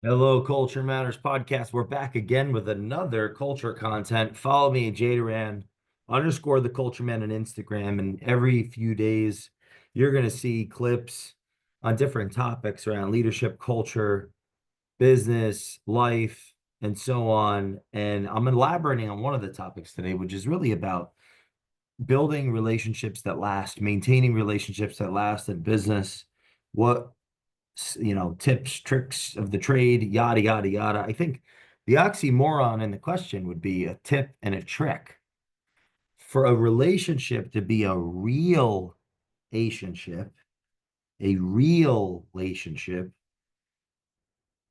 Hello, Culture Matters podcast. We're back again with another culture content. Follow me, Jay Doran, underscore the Culture Man on Instagram. And every few days, you're going to see clips on different topics around leadership, culture, business, life, and so on. And I'm elaborating on one of the topics today, which is really about building relationships that last, maintaining relationships that last in business. What tips, tricks of the trade, yada, yada, yada. I think the oxymoron in the question would be a tip and a trick. For a relationship to be relationship, a real relationship,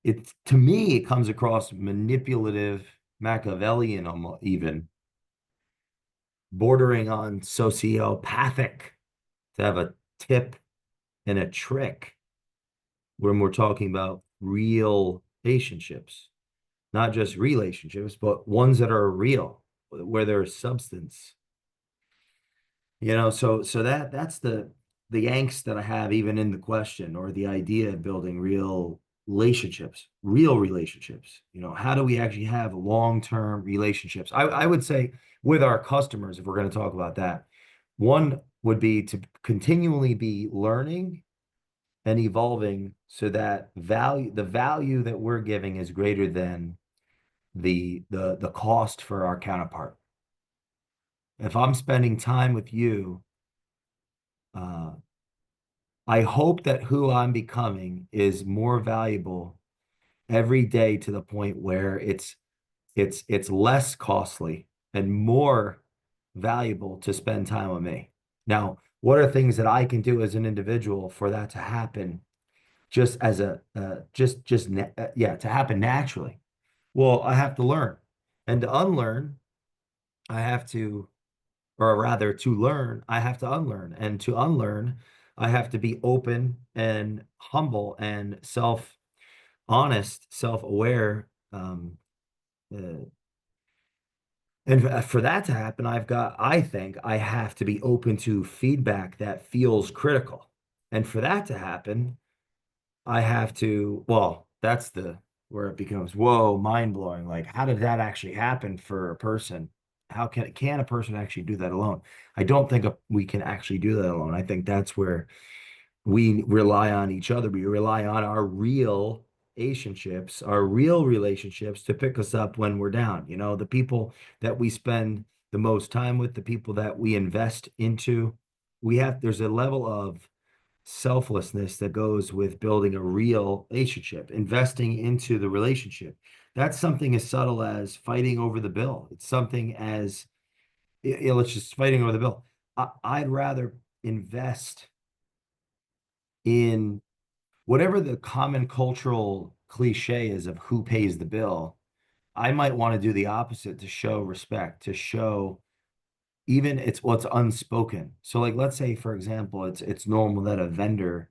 it to me, it comes across manipulative, Machiavellian, almost even bordering on sociopathic to have a tip and a trick when we're talking about real relationships. Not just relationships, but ones that are real, where there's substance. So that's the angst that I have even in the question or the idea of building real relationships, real relationships. How do we actually have long-term relationships? I would say with our customers, if we're going to talk about that, one would be to continually be learning and evolving so that the value that we're giving is greater than the cost for our counterpart. If I'm spending time with you, uh, I hope that who I'm becoming is more valuable every day to the point where it's less costly and more valuable to spend time with me. Now, what are things that I can do as an individual for that to happen just as a yeah, to happen naturally? Well, I have to learn. And to unlearn, I have to or rather to learn, I have to unlearn. And to unlearn, I have to be open and humble and self-honest, self-aware. Uh, and for that to happen, I think I have to be open to feedback that feels critical. And for that to happen, I have to, well, that's where it becomes, whoa, mind blowing. Like, how did that actually happen for a person? How can a person actually do that alone? I don't think we can actually do that alone. I think that's where we rely on each other. We rely on our real relationships to pick us up when we're down. The people that we spend the most time with, the people that we invest into, there's a level of selflessness that goes with building a real relationship, investing into the relationship. That's something as subtle as fighting over the bill. It's something as, let's just fighting over the bill. I'd rather invest in whatever the common cultural cliche is of who pays the bill. I might want to do the opposite to show respect, to show even it's what's unspoken. So like let's say for example, it's normal that a vendor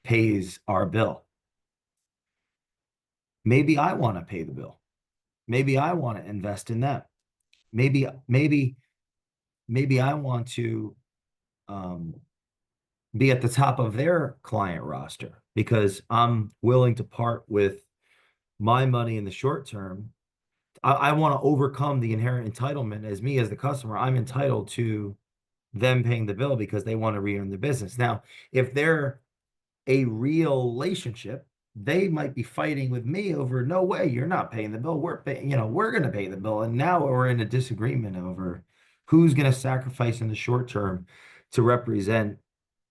pays our bill. Maybe I want to pay the bill. Maybe I want to invest in that. Maybe I want to um, be at the top of their client roster because I'm willing to part with my money in the short term. I want to overcome the inherent entitlement as me as the customer. I'm entitled to them paying the bill because they want to re-earn the business. Now, if they're a real relationship, they might be fighting with me over, no way, you're not paying the bill. We're going to pay the bill. And now we're in a disagreement over who's going to sacrifice in the short term to represent,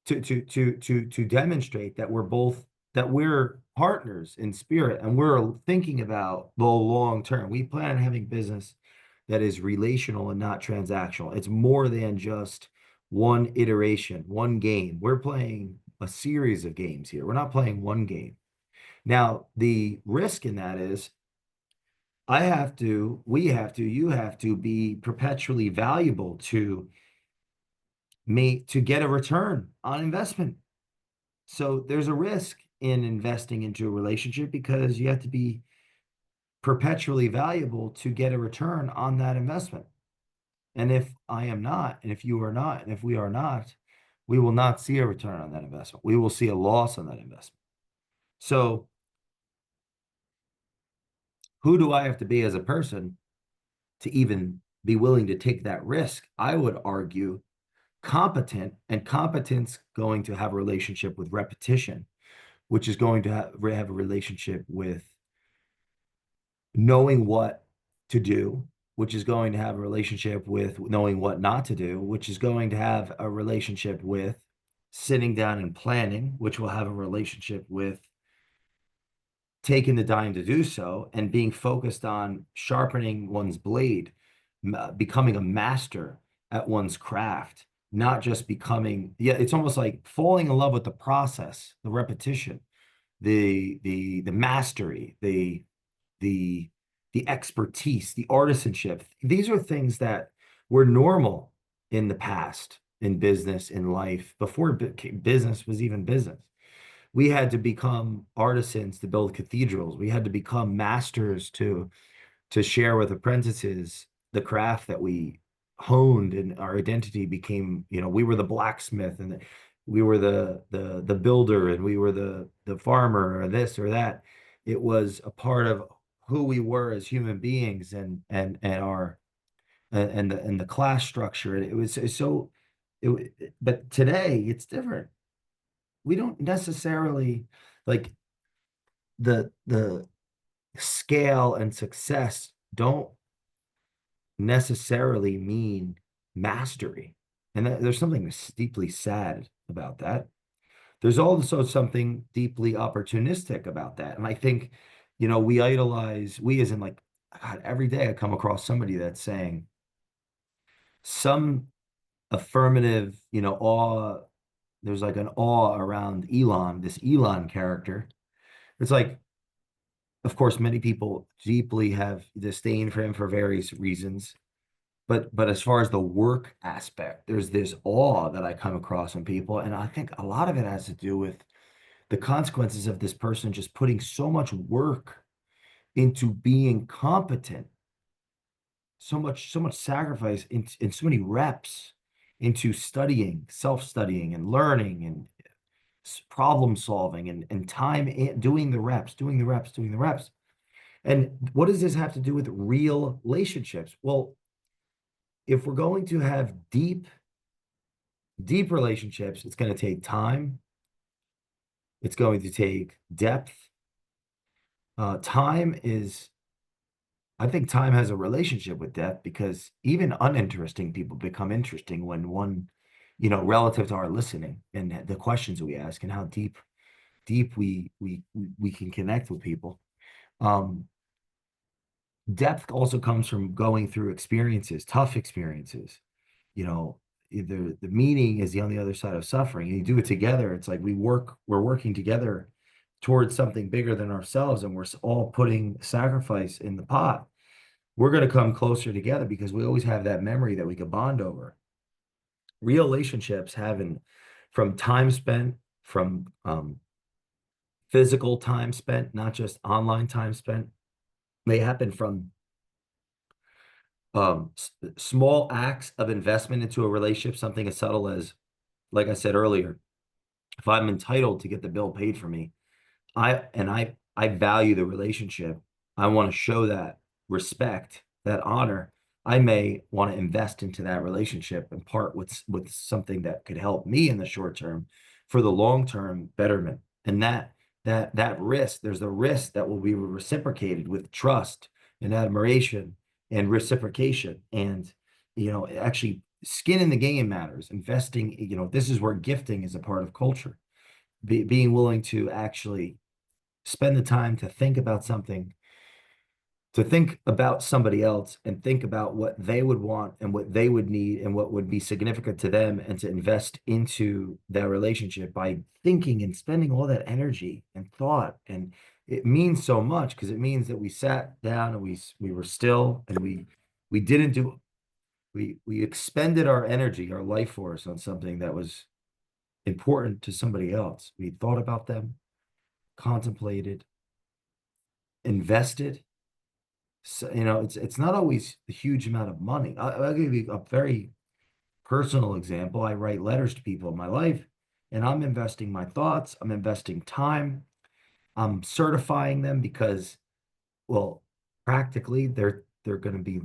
to demonstrate that we're partners in spirit and we're thinking about the long term. We plan on having business that is relational and not transactional. It's more than just one iteration, one game. We're playing a series of games here. We're not playing one game. Now, the risk in that is you have to be perpetually valuable to me to get a return on investment. So there's a risk in investing into a relationship because you have to be perpetually valuable to get a return on that investment. And if I am not, and if you are not, and if we are not, we will not see a return on that investment. We will see a loss on that investment. So who do I have to be as a person to even be willing to take that risk? I would argue competent, and competence going to have a relationship with repetition, which is going to have a relationship with knowing what to do, which is going to have a relationship with knowing what not to do, which is going to have a relationship with sitting down and planning, which will have a relationship with taking the time to do so and being focused on sharpening one's blade, becoming a master at one's craft, not just becoming, yeah, it's almost like falling in love with the process, the repetition, the mastery, the the expertise, the artisanship. These are things that were normal in the past in business, in life, before business was even business. We had to become artisans to build cathedrals. We had to become masters to share with apprentices the craft that we honed, and our identity became, we were the blacksmith, and we were the builder, and we were the farmer, or this or that. It was a part of who we were as human beings, and our and the class structure. And it was so but today it's different. We don't necessarily like the scale and success don't necessarily mean mastery. And there's something deeply sad about that. There's also something deeply opportunistic about that. And I think, we idolize, we as in like, God, every day I come across somebody that's saying some affirmative, awe. There's like an awe around Elon, this Elon character. It's like, of course, many people deeply have disdain for him for various reasons. But as far as the work aspect, there's this awe that I come across in people. And I think a lot of it has to do with the consequences of this person just putting so much work into being competent, so much sacrifice in so many reps into studying, self-studying and learning and problem solving and time doing the reps, doing the reps, doing the reps. And what does this have to do with real relationships? Well, if we're going to have deep relationships, it's going to take time. It's going to take depth. I think time has a relationship with depth, because even uninteresting people become interesting when relative to our listening and the questions we ask and how deep we can connect with people. Depth also comes from going through experiences, tough experiences. Either the meaning is on the other side of suffering, and you do it together. It's like we're working together towards something bigger than ourselves, and we're all putting sacrifice in the pot. We're going to come closer together because we always have that memory that we could bond over. Real relationships happen from time spent, from physical time spent, not just online time spent. They happen from small acts of investment into a relationship, something as subtle as, like I said earlier, if I'm entitled to get the bill paid for me, I value the relationship. I want to show that respect, that honor. I may want to invest into that relationship and part with something that could help me in the short term for the long term betterment. And that risk, there's a risk that will be reciprocated with trust and admiration and reciprocation. And actually skin in the game matters. Investing, this is where gifting is a part of culture. Being willing to actually spend the time to think about something, to think about somebody else and think about what they would want and what they would need and what would be significant to them, and to invest into that relationship by thinking and spending all that energy and thought. And it means so much, because it means that we sat down and we were still, and we didn't do we expended our energy, our life force on something that was important to somebody else. We thought about them, contemplated, invested. So, it's not always a huge amount of money. I'll give you a very personal example. I write letters to people in my life, and I'm investing my thoughts. I'm investing time. I'm certifying them because, well, practically they're going to be,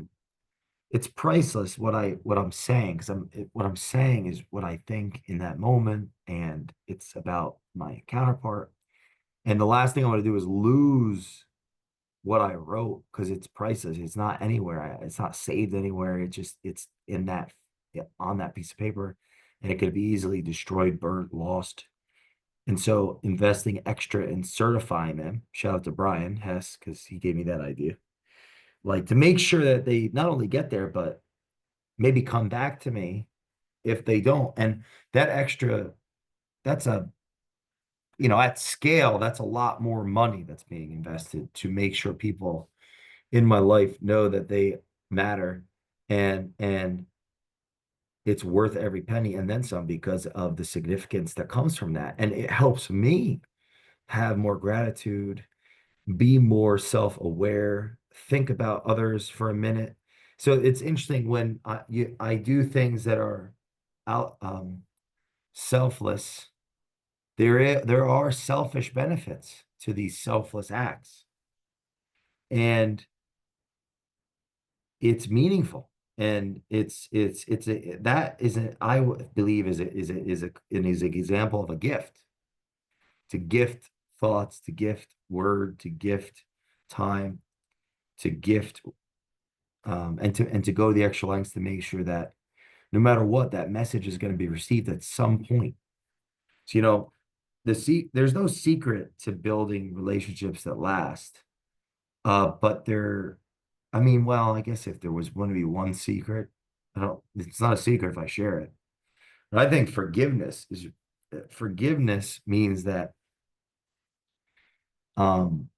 it's priceless what I'm saying, because what I'm saying is what I think in that moment, and it's about my counterpart. And the last thing I want to do is lose what I wrote, because it's priceless. It's not anywhere. It's not saved anywhere. It's in that, yeah, on that piece of paper, and it could be easily destroyed, burnt, lost. And so investing extra in certifying them, shout out to Brian Hess, because he gave me that idea, like to make sure that they not only get there, but maybe come back to me if they don't. And that extra, that's a, at scale, that's a lot more money that's being invested to make sure people in my life know that they matter, and it's worth every penny and then some, because of the significance that comes from that. And it helps me have more gratitude, be more self-aware, think about others for a minute. So it's interesting when I do things that are out selfless. There are selfish benefits to these selfless acts, and it's meaningful, and that isn't, I believe, is an example of a gift, to gift thoughts, to gift word, to gift time, to gift, and to go the extra lengths to make sure that no matter what, that message is going to be received at some point. So, there's no secret to building relationships that last. But I mean, well, I guess if there was going to be one secret, it's not a secret if I share it. But I think forgiveness means that, um,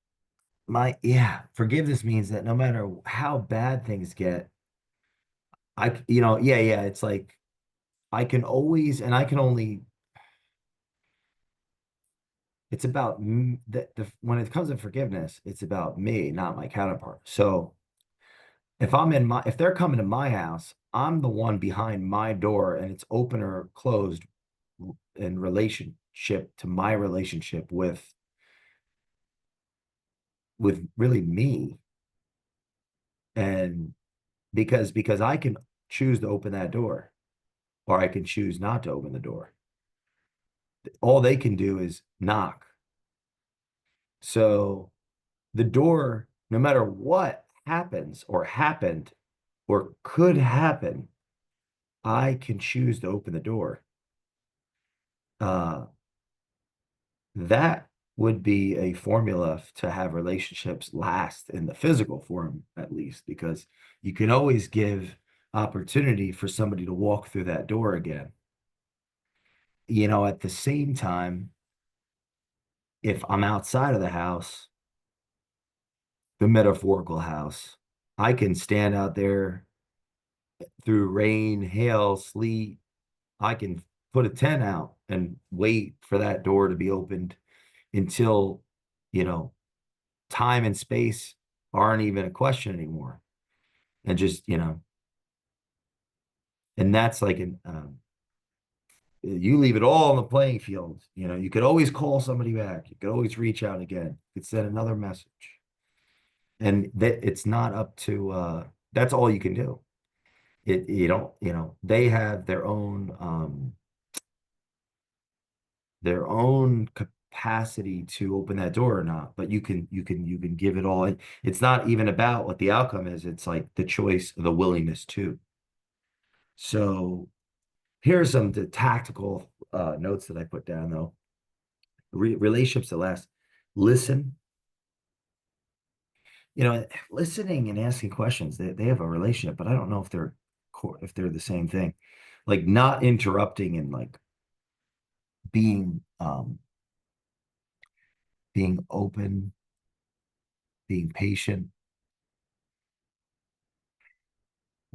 forgiveness means that no matter how bad things get, yeah, it's like I can always, and I can only, it's about when it comes to forgiveness, it's about me, not my counterpart. So if they're coming to my house, I'm the one behind my door, and it's open or closed in relationship to my relationship with really me. And because I can choose to open that door, or I can choose not to open the door. All they can do is knock. So the door, no matter what happens or happened or could happen, I can choose to open the door. Uh, that would be a formula to have relationships last in the physical form, at least, because you can always give opportunity for somebody to walk through that door again. At the same time, if I'm outside of the house, the metaphorical house, I can stand out there through rain, hail, sleet. I can put a tent out and wait for that door to be opened until, you know, time and space aren't even a question anymore. And just, and that's like you leave it all on the playing field. You could always call somebody back. You could always reach out again. You could send another message. And that it's not up to, that's all you can do. You don't, they have their own capacity to open that door or not, but you can give it all. It's not even about what the outcome is. It's like the choice, the willingness to. So here's some the tactical notes that I put down though. Relationships that last. Listen, listening and asking questions. They have a relationship, but I don't know if they're the same thing. Like not interrupting, and like being being open, being patient,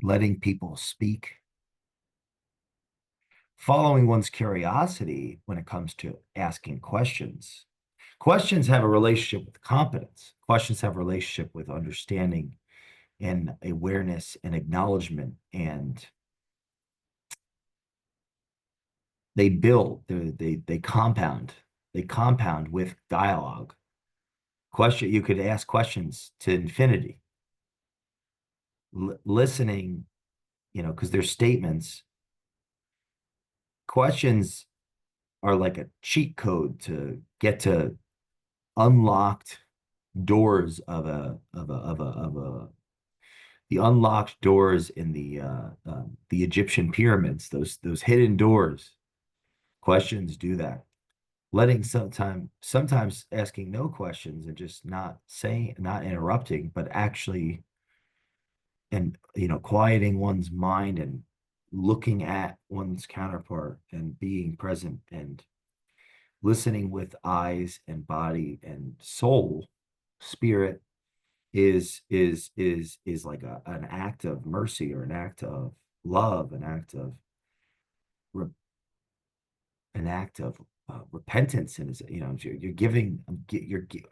letting people speak, following one's curiosity when it comes to asking questions. Questions have a relationship with competence. Questions have a relationship with understanding and awareness and acknowledgement, and they build, they compound. They compound with dialogue. You could ask questions to infinity. Listening, because they're statements. Questions are like a cheat code to get to unlocked doors of a the unlocked doors in the Egyptian pyramids, those hidden doors. Questions do that. Letting sometimes asking no questions and just not interrupting, but actually, and quieting one's mind and looking at one's counterpart and being present and listening with eyes and body and soul, spirit, is like an act of mercy, or an act of love, an act of repentance. And is, you're giving,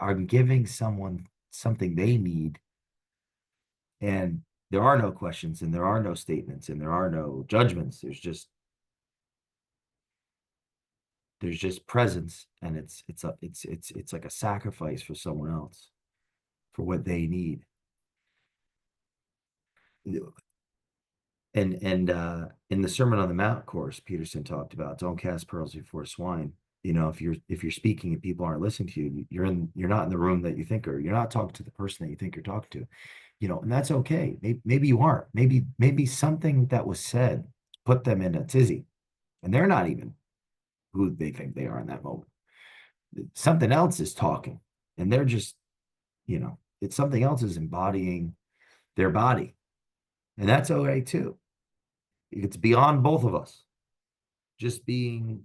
I'm giving someone something they need. And there are no questions, and there are no statements, and there are no judgments. There's just presence, and it's like a sacrifice for someone else, for what they need. And in the Sermon on the Mount course, Peterson talked about, don't cast pearls before swine. If you're speaking and people aren't listening to you, you're not in the room that you think, or you're not talking to the person that you think you're talking to. And that's okay. Maybe you aren't. Maybe something that was said put them in a tizzy, and they're not even who they think they are in that moment. Something else is talking, and they're just, it's something else is embodying their body, and that's okay too. It's beyond both of us. Just being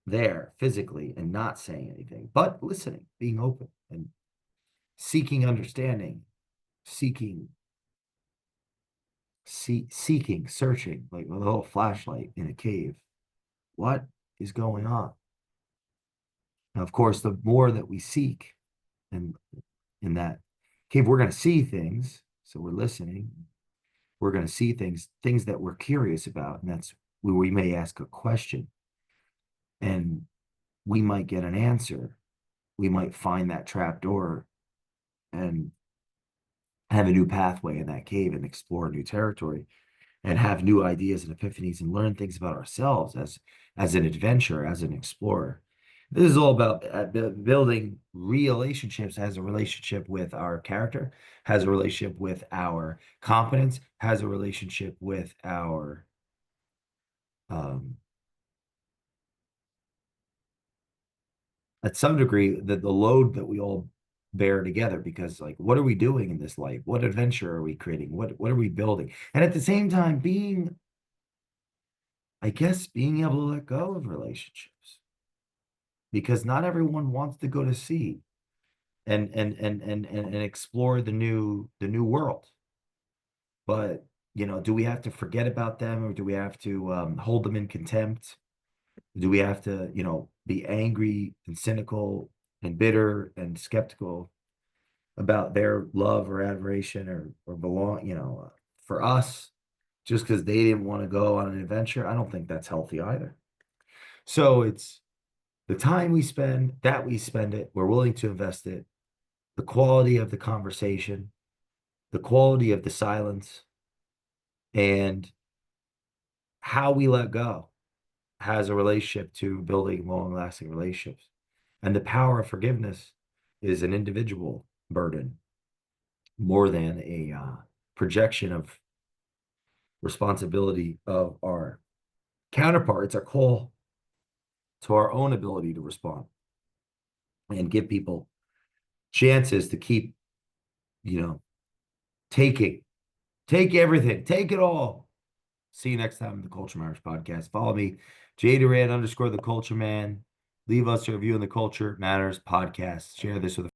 there physically and not saying anything, but listening, being open and seeking understanding, seeking, seeking, searching, like with a little flashlight in a cave. What is going on? Now, of course, the more that we seek, and in that cave, we're going to see things. So we're listening. We're going to see things that we're curious about, and that's where we may ask a question, and we might get an answer. We might find that trap door and have a new pathway in that cave and explore new territory and have new ideas and epiphanies and learn things about ourselves as an adventurer, as an explorer. This is all about building relationships, has a relationship with our character, has a relationship with our competence, has a relationship with our at some degree, the load that we all bear together, because like, what are we doing in this life? What adventure are we creating? What are we building? And at the same time, I guess, being able to let go of relationships, because not everyone wants to go to sea and explore the new world. But do we have to forget about them, or do we have to hold them in contempt? Do we have to, be angry and cynical and bitter and skeptical about their love or admiration, or belong, for us, just because they didn't want to go on an adventure? I don't think that's healthy either. So it's the time we spend it, we're willing to invest it, the quality of the conversation, the quality of the silence, and how we let go has a relationship to building long-lasting relationships. And the power of forgiveness is an individual burden more than a projection of responsibility of our counterpart. It's a call to our own ability to respond and give people chances to keep, you know, taking, take everything, take it all. See you next time in the Culture Matters podcast. Follow me, Jay Doran _ the Culture Man. Leave us a review in the Culture Matters podcast. Share this with a